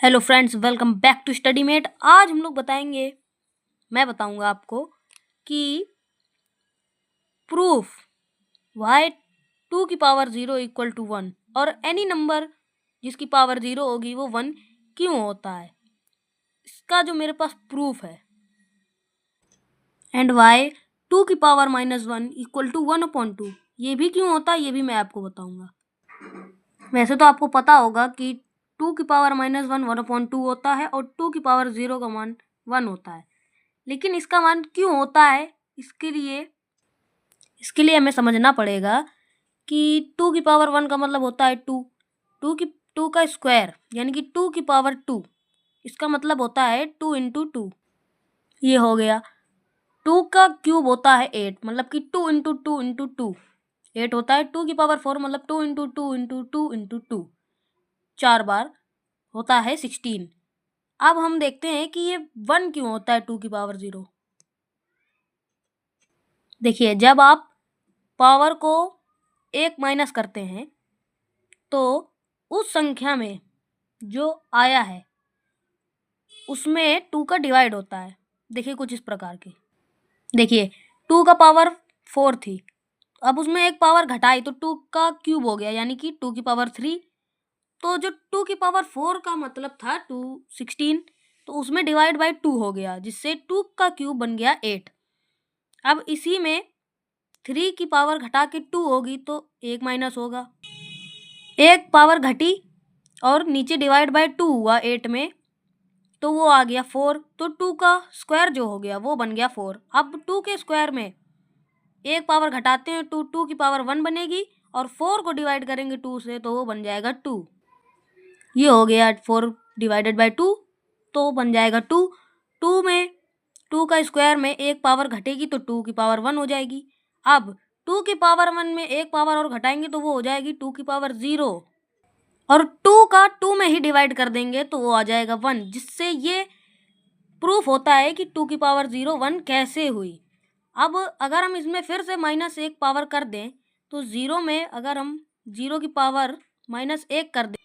Hello friends, welcome back to Study Mate. आज हम लोग मैं बताऊंगा आपको कि प्रूफ वाई 2 की पावर 0 इक्वल टू 1 और एनी नंबर जिसकी पावर 0 होगी वो 1 क्यों होता है। इसका जो मेरे पास प्रूफ है। एंड वाई 2 की पावर -1 इक्वल टू 1/2 ये भी क्यों होता है, ये भी मैं आपको बताऊंगा। वैसे तो आपको पता होगा कि 2 की पावर -1 1/2 होता है और 2 की पावर 0 का मान 1 होता है, लेकिन इसका मान क्यों होता है इसके लिए हमें समझना पड़ेगा कि 2 की पावर 1 का मतलब होता है 2 का स्क्वायर यानी कि 2 की पावर 2, इसका मतलब होता है 2 इंटू 2। ये हो गया। 2 का क्यूब होता है 8, मतलब कि 2 इंटू 2 इंटू 2 8 होता है। 2 की पावर 4 मतलब 2 इंटू 2 इंटू 2 इंटू 2 4 बार होता है 16। अब हम देखते हैं कि ये 1 क्यों होता है 2 की पावर 0। देखिए, जब आप पावर को 1 माइनस करते हैं तो उस संख्या में जो आया है उसमें 2 का डिवाइड होता है। देखिए कुछ इस प्रकार के। देखिए 2 का पावर 4 थी, अब उसमें एक पावर घटाई तो 2 का क्यूब हो गया यानी कि 2 की पावर 3। तो जो 2 की पावर 4 का मतलब था 2 16, तो उसमें डिवाइड बाई 2 हो गया जिससे 2 का क्यूब बन गया 8। अब इसी में 3 की पावर घटा के 2 होगी तो 1 माइनस होगा, एक पावर घटी और नीचे डिवाइड बाय 2 हुआ 8 में, तो वो आ गया 4। तो 2 का स्क्वायर जो हो गया वो बन गया 4। अब 2 के स्क्वायर में एक पावर घटाते हैं 2 की पावर 1 बनेगी और 4 को डिवाइड करेंगे 2 से तो वो बन जाएगा 2। ये हो गया 4 डिवाइडेड बाय 2 तो बन जाएगा 2। 2 में 2 का स्क्वायर में एक पावर घटेगी तो 2 की पावर 1 हो जाएगी। अब 2 की पावर 1 में एक पावर और घटाएंगे तो वो हो जाएगी 2 की पावर 0 और 2 का 2 में ही डिवाइड कर देंगे तो वो आ जाएगा 1, जिससे ये प्रूफ होता है कि 2 की पावर 0 1 कैसे हुई। अब अगर हम इसमें फिर से -1 पावर कर दें तो 0 में अगर हम 0 की पावर -1 कर दें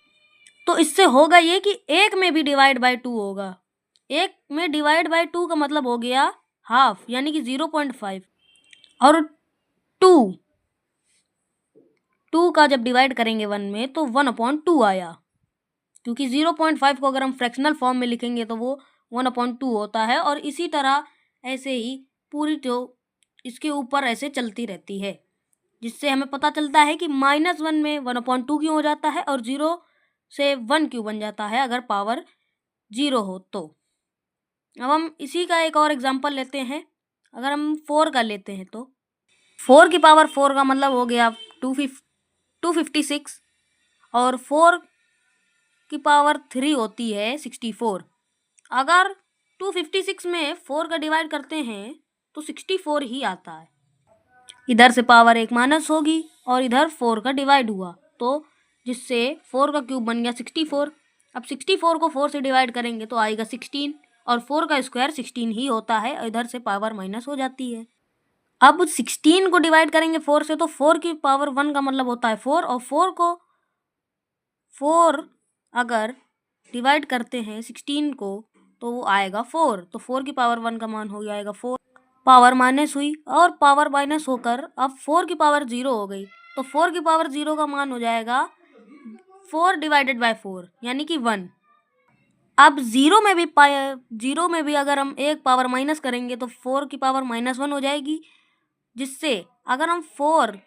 तो इससे होगा ये कि 1 में भी डिवाइड बाय 2 होगा। 1 में डिवाइड बाय 2 का मतलब हो गया हाफ यानी कि 0.5 और 2 का जब डिवाइड करेंगे 1 में तो 1/2 आया, क्योंकि 0.5 को अगर हम फ्रैक्शनल फॉर्म में लिखेंगे तो वो 1/2 होता है। और इसी तरह ऐसे ही पूरी जो इसके ऊपर ऐसे चलती रहती है, जिससे हमें पता चलता है कि -1 में 1/2 क्यों हो जाता है और 0 से 1 क्यों बन जाता है अगर पावर 0 हो तो। अब हम इसी का एक और एग्जांपल लेते हैं। अगर हम 4 का लेते हैं तो 4 की पावर 4 का मतलब हो गया 256 और 4 की पावर 3 होती है 64। अगर 256 में 4 का डिवाइड करते हैं तो 64 ही आता है। इधर से पावर 1 माइनस होगी और इधर 4 का डिवाइड हुआ तो जिससे 4 का क्यूब बन गया 64। अब 64 को 4 से डिवाइड करेंगे तो आएगा 16 और 4 का स्क्वायर 16 ही होता है और इधर से पावर माइनस हो जाती है। अब 16 को डिवाइड करेंगे 4 से तो 4 की पावर 1 का मतलब होता है 4 और 4 अगर डिवाइड करते हैं 16 को तो वो आएगा 4। तो 4 की पावर 1 का मान हो जाएगा 4। पावर माइनस हुई और पावर माइनस होकर अब 4 की पावर 0 हो गई तो 4 की पावर 0 का मान हो जाएगा 4 डिवाइडेड बाय 4 यानी कि 1। अब 0 में भी अगर हम एक पावर माइनस करेंगे तो 4 की पावर -1 हो जाएगी, जिससे अगर हम 4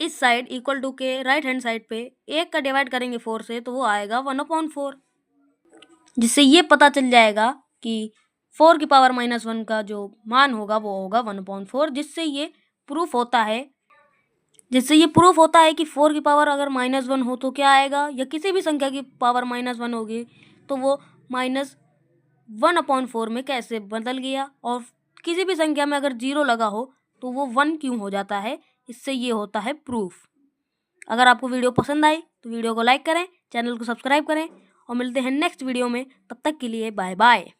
इस साइड इक्वल टू के राइट हैंड साइड पे 1 का डिवाइड करेंगे 4 से तो वो आएगा 1/4, जिससे ये पता चल जाएगा कि 4 की पावर -1 का जो मान होगा वो होगा 1/4। जिससे ये प्रूफ होता है कि 4 की पावर अगर -1 हो तो क्या आएगा, या किसी भी संख्या की पावर -1 होगी तो वो -1/4 में कैसे बदल गया, और किसी भी संख्या में अगर 0 लगा हो तो वो 1 क्यों हो जाता है। इससे ये होता है प्रूफ। अगर आपको वीडियो पसंद आई तो वीडियो को लाइक करें, चैनल को सब्सक्राइब करें और मिलते हैं नेक्स्ट वीडियो में। तब तक के लिए बाय बाय।